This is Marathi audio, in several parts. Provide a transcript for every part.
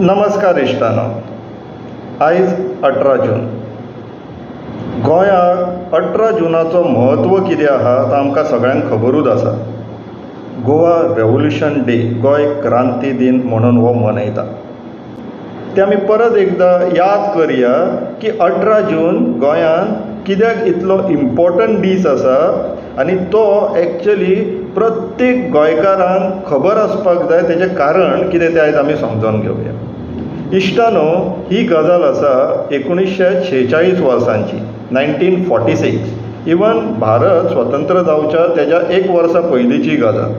नमस्कार इश्टानो, आयज 18 जून. गोंयाक 18 जूनाचो म्हत्व कितें आहा तो आमकां सगळ्यांक खबरूच आसा. गोवा रेवोल्युशन डे, गोंय क्रांती दिन म्हणून हो मनयता. ते आमी परत एकदां याद करया की 18 जून गोंयांत कित्याक इतलो इम्पॉर्टंट दीस आसा आनी तो एक्चुअली प्रत्येक गोंयकारांक खबर आसपाक जाय. तेजें कारण कितें तें आयज आमी समजून घेवया. इश्टानो, ही गजाल आसा 1946 वर्सांची, 1946. इवन भारत स्वतंत्र जावच्या तेज्या एक वर्सा पयलींची गजाल.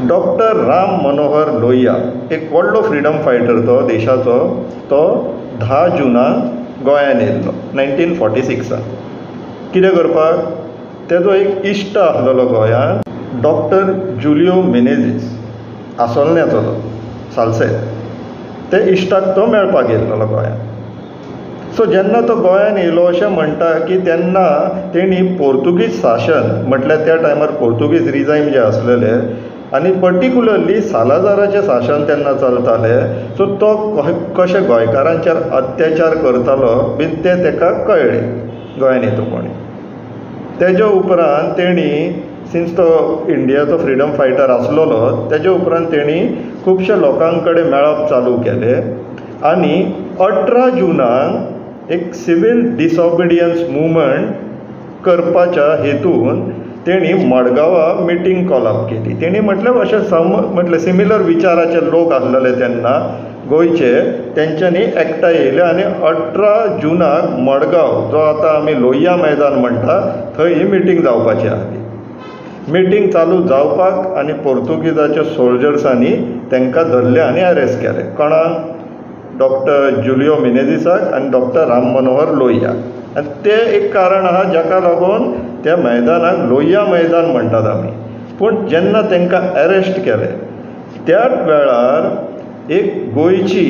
डॉक्टर राम मनोहर लोहिया, एक व्हडलो फ्रिडम फायटर तो देशाचो, तो 10 जुनाक गोंयांत येयल्लो 1946. कितें करपाक? तेजो एक इश्ट आसलेलो गोंयांत, डॉक्टर जुलियो मेनेझीस, आसोलण्याचो तो, सालसेत. ते इश्टाक तो मेळपाक येयल्लो गोंयांत. सो जेन्ना तो गोंयांत येयलो अशें म्हणटा की तेन्ना तेणी पोर्तुगीज शासन, म्हटल्यार त्या टायमार पोर्तुगीज रिजायम जे आसलेले आनी पर्टिक्युलरली सालाजाराचें शासन तेन्ना चलतालें. सो तो कशे गोंयकारांचेर अत्याचार करतालो बीन तें ताका कळ्ळें गोंयांत येतकणी. तेज्या उपरांत तेणी, सिन्स तो इंडियाचो फ्रिडम फायटर आसलोलो, तेज्या उपरांत तेणी खुबशे लोकां कडेन मेळप चालू केलें आनी 18 जूनाक एक सिवील डिसओबिडियन्स मुवमेंट करपाच्या हेतून तेणी मडगांवां मिटींग कॉलअप केली. तेणी म्हटल्यार अशें म्हटलें सिमिलर विचाराचे लोक आसलेले तेन्ना गोंयचे, तेंच्यांनी एकठांय येयले आनी 18 जूनाक मडगांव, जो आतां आमी लोहिया मैदान म्हणटा, थंय ही मिटींग जावपाची आसली. मिटींग चालू जावपाक आनी पोर्तुगीजाच्या सोल्जर्सांनी तांकां धरले आनी अरेस्ट केले. कोणाक? डॉक्टर जुलियो मेनेझीसाक आनी डॉक्टर राम मनोहर लोहिया. आनी तें एक कारण आहा जाका लागून त्या मैदानाक लोहिया मैदान म्हणटात आमी. पूण जेन्ना तांकां अरेस्ट केलें त्याच वेळार एक गोंयची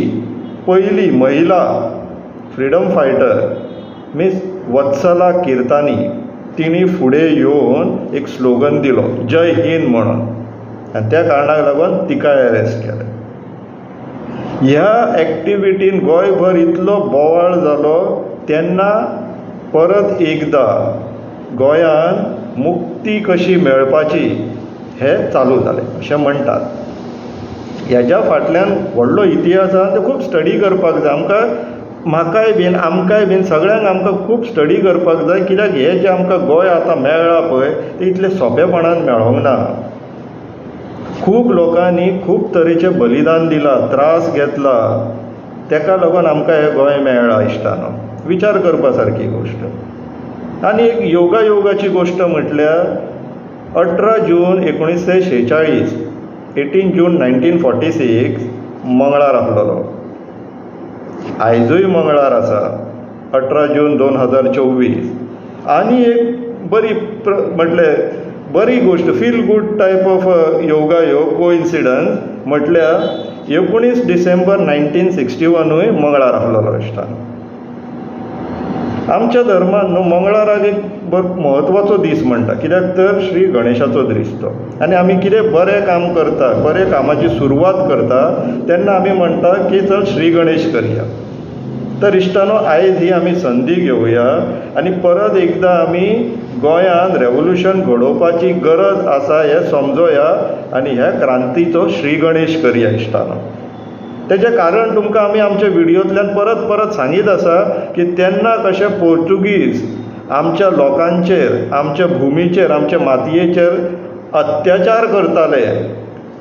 पयली महिला फ्रिडम फायटर मिस वत्सला किर्तानी, तिणी फुडें येवन एक स्लोगन दिलो, जय हिंद म्हणून, आनी त्या कारणाक लागून तिकाय अरेस्ट केलें. ह्या एक्टिविटीन गोंयभर इतलो बोवाळ जालो. तेन्ना परत एकदां गोंयांत मुक्ती कशी मेळपाची हें चालू जालें अशें म्हणटात. हेज्या फाटल्यान व्हडलो इतिहास आसा, तो खूब स्टडी करपाक जाय. आमकां, म्हाकाय बीन, आमकांय बीन, सगळ्यांक आमकां खूब स्टडी करपाक जाय. कित्याक हें जें आमकां गोंय आतां मेळ्ळां पळय, तें इतलें सोंपेपणान मेळोंक ना. खूब लोकांनी खूब तरेचें बलिदान दिलां, त्रास घेतला, तेका लागून आमकां हें गोंय मेळ्ळां. इश्टानो, विचार करपा सारकी गोश्ट. आनी एक योगाची गोश्ट म्हटल्यार 18 जून 1946, 18 जून 1946 मंगळार आसलेलो. आयजूय मंगळार आसा, 18 जून 2024. आनी एक बरी म्हटल्यार बरी गोश्ट, फील गूड टायप ऑफ योग कोइन्सिडन्स म्हटल्यार 19 डिसेंबर 1961 मंगळार आसलेलो इश्टान. आमच्या धर्मान न्हू मंगळाराक एक म्हत्वाचो दीस म्हणटा, कित्याक तर श्री गणेशाचो दीस तो. आनी आमी कितें बरें काम करता, बरें कामाची सुरवात करता तेन्ना आमी म्हणटा की चल श्री गणेश करया. तर इश्टानो, आयज ही आमी संदी घेवया आनी परत एकदां आमी गोंयांत रेवोल्युशन घडोवपाची गरज आसा हें समजोया आनी ह्या क्रांतीचो श्री गणेश करया इश्टानो. तेजें कारण तुमकां आमी आमच्या व्हिडियोंतल्यान परत सांगीत आसा की तेन्ना कशे पोर्तुगीज आमच्या लोकांचेर, आमच्या भुमीचेर, आमच्या मातयेचेर अत्याचार करताले,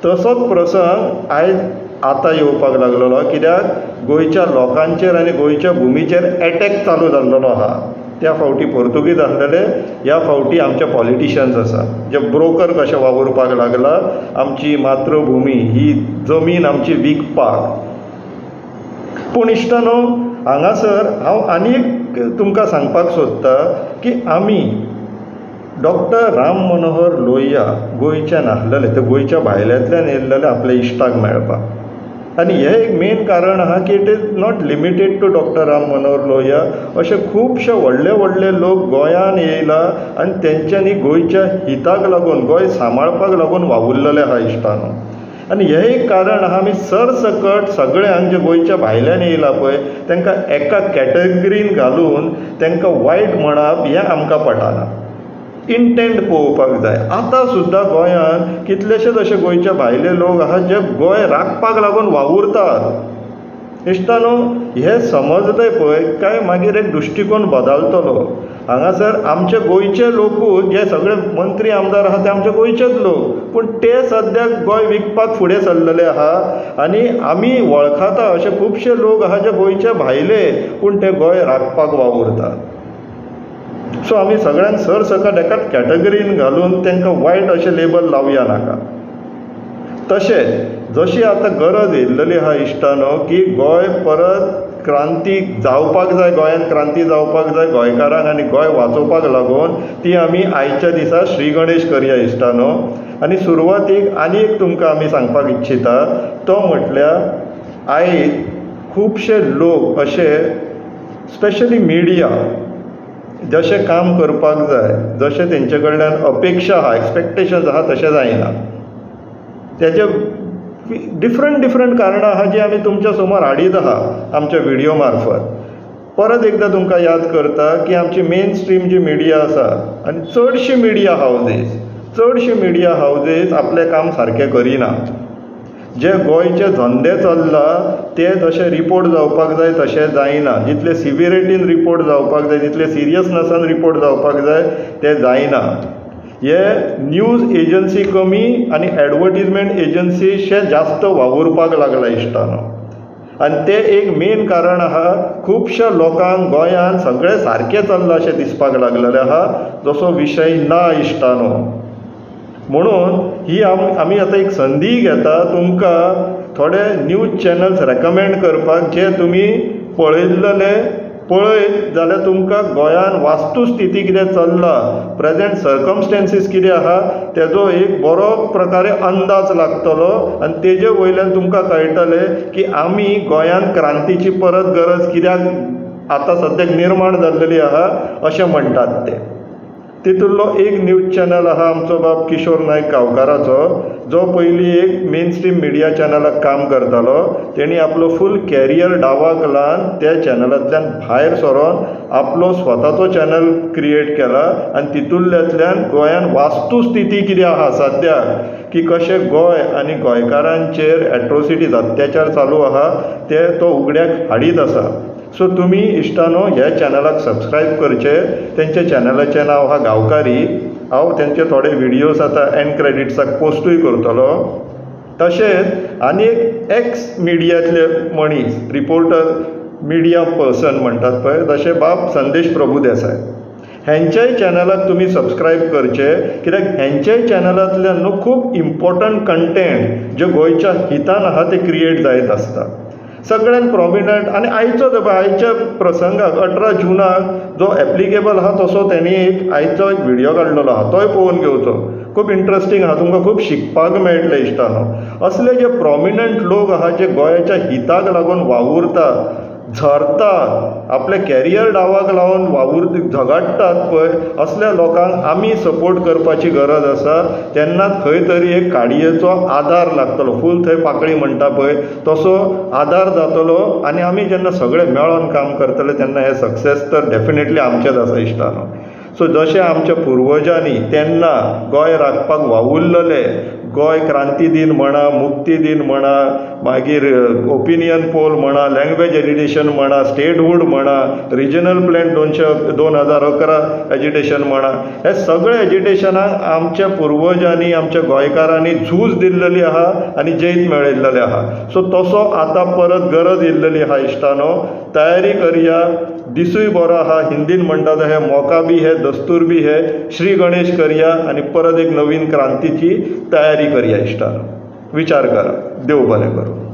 तसोच प्रसंग आयज आतां येवपाक लागलेलो. कित्याक गोंयच्या लोकांचेर आनी गोंयच्या भुमीचेर एटॅक चालू जाल्लो आहा. त्या फावटी पोर्तुगीज आसलेले, ह्या फावटी आमचे पॉलिटिशियन्स आसा जे ब्रोकर कशे वावरपाक लागला, आमची मातृभुमी, ही जमीन आमची विकपाक. पूण इश्टानो, हांगासर हांव आनी एक तुमकां सांगपाक सोदता की आमी डॉक्टर राम मनोहर लोहिया गोंयचे नासलेले, ते गोंयच्या भायल्यांतल्यान येयल्लेले आपल्या इश्टाक मेळपाक. आनी हें एक मेन कारण आहा की it is not limited to doctor Ram Manohar Lohia. अशे खुबशे व्हडले लोक गोंयांत येयला आनी तेंच्यांनी गोंयच्या हिताक लागून, गोंय सांबाळपाक लागून वावुरलेले आहा इश्टानो. आनी हें एक कारण आहा, आमी सरसकट सगळ्यांक जे गोंयच्या भायल्यान येयला पळय तांकां एका कॅटेगरीन घालून तांकां वायट म्हणप हें आमकां पटना. इंटेंट पळोवपाक जाय. आतां सुद्दां गोंयांत कितलेशेच अशे गोंयचे भायले लोक आहात जे गोंय राखपाक लागून वावुरतात. दिसता न्हू, हे समजले पळय काय मागीर एक दृश्टिकोन बदलतलो. हांगासर आमचे गोंयचे लोकूच जे सगळे मंत्री आमदार आहात ते आमचे गोंयचेच लोक, पूण ते सद्याक गोंय विकपाक फुडें सरलेले आहा आनी आमी वळखता अशे खुबशे लोक आहा जे गोंयचे भायले पूण ते गोंय राखपाक वावुरतात. सो आमी सगळ्यांक सरसकट एकाच कॅटेगरीन घालून तांकां वायट अशें लेबल लावया नाका. तशेंच जशी आतां गरज येयल्लेली आहा इश्टानो की गोंय परत क्रांती जावपाक जाय, गोंयांत क्रांती जावपाक जाय गोंयकारांक आनी गोंय वाचोवपाक लागून ती आमी आयच्या दिसा श्री गणेश करया इश्टानो. आनी सुरवातीक आनी एक तुमकां आमी सांगपाक इच्छिता तो म्हटल्यार आयज खुबशे लोक अशे स्पेशली मिडिया जशें काम करपाक जाय, जशें तेंचे कडल्यान अपेक्षा आहा, एक्सपेक्टेशन्स आहा तशें जायना. तेजे डिफरंट कारणां आहा जी आमी तुमच्या समोर हाडीत आहा आमच्या व्हिडिओ मार्फत. परत एकदां तुमकां याद करता की आमची मेन स्ट्रीम जी मिडिया आसा आनी चडशी मिडिया हावजीस आपलें काम सारकें करिना. जे गोंयचे धंदे चल्ला ते जशे रिपोर्ट जावपाक जाय तशें जायना. जितले सिविरिटीन रिपोर्ट जावपाक जाय, जितले सिरियसनेसान रिपोर्ट जावपाक जाय ते जायना. हे न्यूज एजन्सी कमी आनी एडवर्टिजमेंट एजन्सीशे जास्त वावुरपाक लागला इश्टानो. आनी ते एक मेन कारण आहा. खुबश्या लोकांक गोंयांत सगळें सारकें चल्लां अशें दिसपाक लागलेलें आहा, जसो विशय ना इश्टानो. म्हणून ही आमी आतां एक संदी घेता तुमकां थोडे न्यूज चॅनल्स रेकमेंड करपाक जे तुमी पळयत जाल्यार तुमकां गोंयांत वास्तुस्थिती कितें चल्ला, प्रेजेंट सर्कमस्टेन्सीस कितें आहा तेजो एक बरो प्रकारे अंदाज लागतलो आनी तेजे वयल्यान तुमकां कळटलें की आमी गोंयांत क्रांतीची परत गरज कित्याक आतां सद्याक निर्माण जाल्लेली आहा अशें म्हणटात ते. तितूंतलो एक न्यूज चॅनल आहा आमचो बाब किशोर नायक गांवकाराचो, जो पयलीं एक मेन स्ट्रीम मिडिया चॅनलाक काम करतालो. तेणी आपलो फूल कॅरियर डावाक लावन त्या चॅनलांतल्यान भायर सरोन आपलो स्वताचो चॅनल क्रिएट केला आनी तितूंतल्यान गोंयांत वास्तुस्थिती कितें आहा सद्याक की कशें गोंय आनी गोंयकारांचेर एट्रोसिटीज अत्याचार चालू आहा ते तो उगड्याक हाडीत आसा. सो तुमी इश्टानो ह्या चॅनलाक सबस्क्रायब करचें. तेंच्या चॅनलाचें नांव आहा गांवकारी. हांव तेंचे थोडे व्हिडियोज आतां एंड क्रेडिट्साक पोस्टूय करतलो. तशेंच आनी एक एक्स मिडियांतले मनीस, रिपोर्टर, मिडिया पर्सन म्हणटात पळय, तशें बाब संदेश प्रभुदेसाय, हेंच्याय चॅनलाक तुमी सबस्क्रायब करचें. कित्याक हेंच्याय चॅनलांतल्यान न्हू खूब इम्पॉर्टंट कंटेंट जे गोंयच्या हितान आहा ते क्रिएट जायत आसता. सगळ्यान प्रॉमिनंट आनी आयच्या प्रसंगाक 18 जुनाक जो एप्लिकेबल आहा तसो त्यांनी आयचो एक व्हिडिओ काडलेलो आहा, तोय पळोवन घेवचो. खूब इंट्रस्टींग आहा, तुमकां खूब शिकपाक मेळटलें इश्टानो. असले जे प्रॉमिनंट लोक आहा जे गोंयाच्या हिताक लागून वावुरता, झरतात, आपले कॅरियर डावाक लावन झगडटात पळय, असल्या लोकांक आमी सपोर्ट करपाची गरज आसा. तेन्नाच खंय तरी एक काडयेचो आदार लागतलो. फूल थंय पाकळी म्हणटा पळय तसो आदार जातलो आनी आमी जेन्ना सगळे मेळोन काम करतले तेन्ना हे सक्सेस तर डेफिनेटली आमचेच आसा इश्टानो. सो जशें आमच्या पुर्वजांनी तेन्ना गोंय राखपाक वावुरलेले, गोंय क्रांती दिन म्हणा, मुक्ती दिन म्हणा, मागीर ओपिनियन पोल म्हणा, लँग्वेज एजिटेशन म्हणा, स्टेटहूड म्हणा, रिजनल प्लॅन 2011 एजिटेशन म्हणा, हे सगळे एजिटेशनाक आमच्या पुर्वजांनी, आमच्या गोंयकारांनी झूज दिल्लेली आहा आनी जैत मेळयल्लेले आहा. सो तसो आतां परत गरज येयल्लेली आहा इश्टानो. तयारी करया. दिसूय बरो आहा, हिंदीन म्हणटात हे मौका भी है, दस्तूर भी है. श्री गणेश करया आनी परत एक नवीन क्रांतीची तयारी करया इश्टानो. विचार करा. देव बरें करूं.